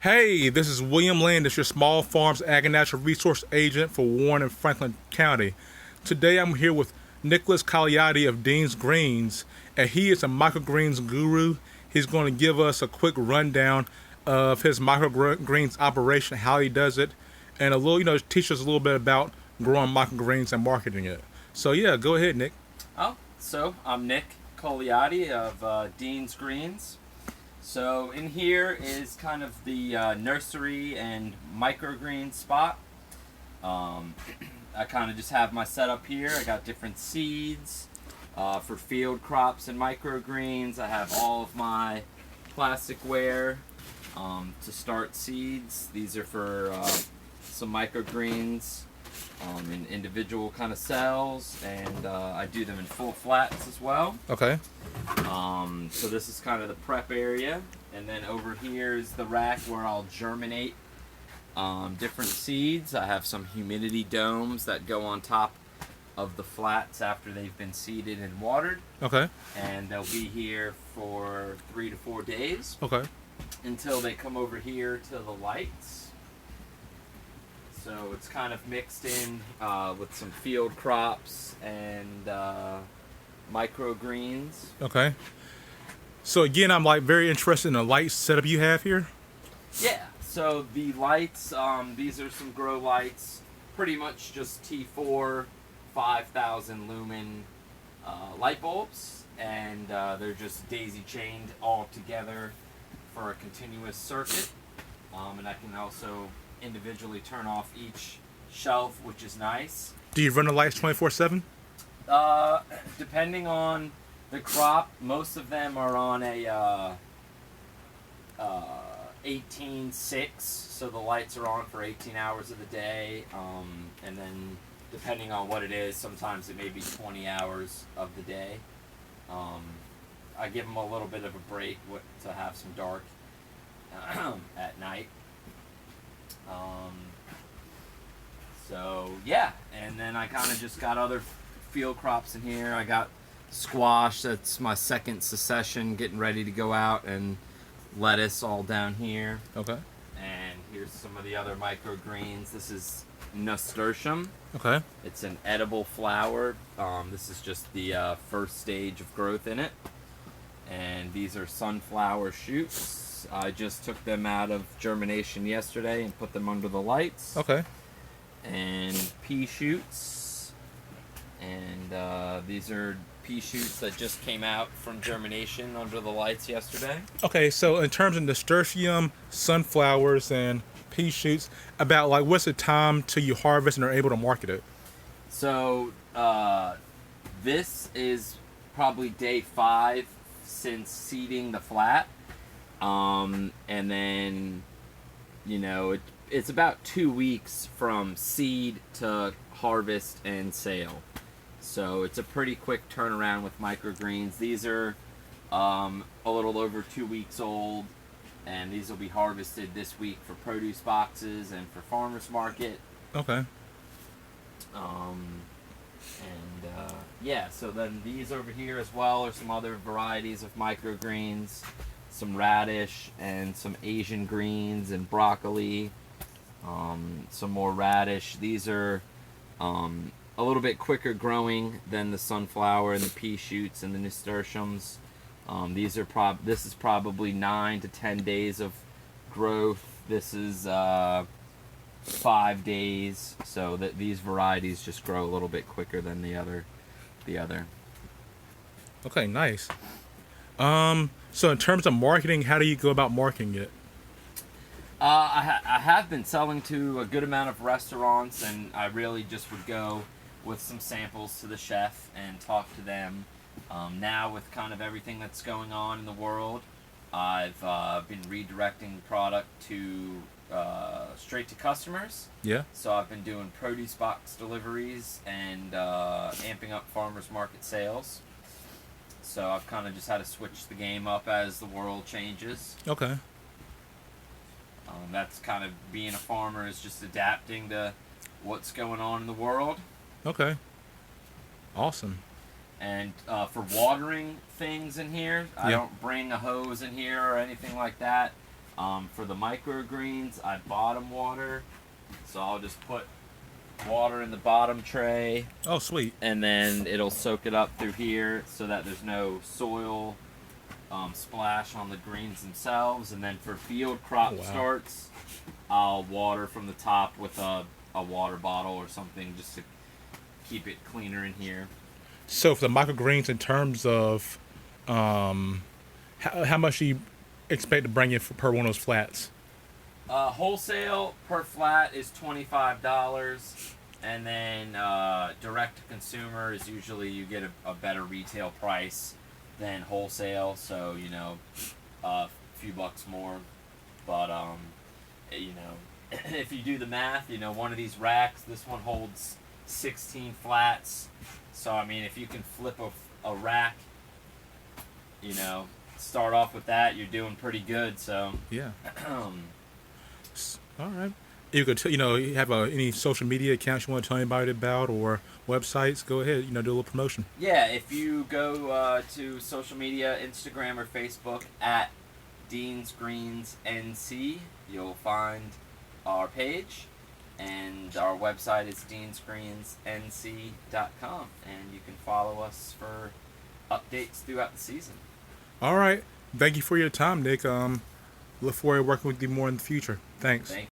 Hey, this is William Landis, your small farms ag and natural resource agent for Warren and Franklin County. Today I'm here with Nicolas Cogliati of Dean's Greens, and he is a microgreens guru. He's going to give us a quick rundown of his microgreens operation, how he does it, and a little, teach us a little bit about growing microgreens and marketing it. So yeah, go ahead, Nick. So I'm Nick Cogliati of Dean's Greens. So in here is kind of the nursery and microgreen spot. I kind of just have my setup here. I got different seeds for field crops and microgreens. I have all of my plasticware to start seeds. These are for some microgreens in individual kind of cells, and I do them in full flats as well. Okay. So this is kind of the prep area, and then over here is the rack where I'll germinate different seeds. I have some humidity domes that go on top of the flats after they've been seeded and watered. Okay. And they'll be here for 3 to 4 days. Okay. Until they come over here to the lights. So it's kind of mixed in with some field crops and microgreens. Okay. So again, I'm very interested in the light setup you have here. Yeah. So the lights, these are some grow lights, pretty much just T4 5,000 lumen light bulbs, and they're just daisy chained all together for a continuous circuit. And I can also individually turn off each shelf, which is nice. Do you run the lights 24/7? Depending on the crop, most of them are on a 18/6, so the lights are on for 18 hours of the day, and then depending on what it is, sometimes it may be 20 hours of the day. I give them a little bit of a break to have some dark at night. So yeah, and then I kind of just got other field crops in here. I got squash, that's my second succession, getting ready to go out, and lettuce all down here. Okay. And here's some of the other microgreens. This is nasturtium. Okay. It's an edible flower. This is just the first stage of growth in it. And these are sunflower shoots. I just took them out of germination yesterday and put them under the lights. Okay. And pea shoots. And these are pea shoots that just came out from germination under the lights yesterday. Okay, so in terms of nasturtium, sunflowers, and pea shoots, about what's the time till you harvest and are able to market it? So this is probably day 5 since seeding the flat. And then, it's about 2 weeks from seed to harvest and sale. So it's a pretty quick turnaround with microgreens. These are a little over 2 weeks old, and these will be harvested this week for produce boxes and for farmers market. Okay. Yeah, so then these over here as well are some other varieties of microgreens, some radish and some Asian greens and broccoli, some more radish. These are a little bit quicker growing than the sunflower and the pea shoots and the nasturtiums. This is probably 9 to 10 days of growth. This is 5 days, so that these varieties just grow a little bit quicker than the other. Okay, nice. So in terms of marketing, how do you go about marketing it? I have been selling to a good amount of restaurants, and I really just would go with some samples to the chef and talk to them. Now with kind of everything that's going on in the world, I've been redirecting the product to straight to customers. Yeah. So I've been doing produce box deliveries and amping up farmers market sales. So I've kind of just had to switch the game up as the world changes. Okay. That's kind of being a farmer, is just adapting to what's going on in the world. Okay. Awesome. And for watering things in here, I Yep. don't bring a hose in here or anything like that. For the microgreens, I bottom water, so I'll just put water in the bottom tray, Oh, sweet. and then it'll soak it up through here so that there's no soil splash on the greens themselves. And then for field crop Wow. starts, I'll water from the top with a water bottle or something just to keep it cleaner in here. So for the microgreens, in terms of how much do you expect to bring in per one of those flats? Wholesale per flat is $25, and then direct to consumer is usually you get a better retail price than wholesale, so a few bucks more. But if you do the math, one of these racks, this one holds 16 flats. So I mean, if you can flip a rack, start off with that, you're doing pretty good. So Yeah. All right. You could, you have any social media accounts you want to tell anybody about or websites? Go ahead. Do a little promotion. yeah, if you go to social media, Instagram or Facebook at Dean's Greens NC, you'll find our page, and our website is deansgreensnc.com, and you can follow us for updates throughout the season. All right. Thank you for your time, Nick. Look forward to working with you more in the future. Thanks. Thank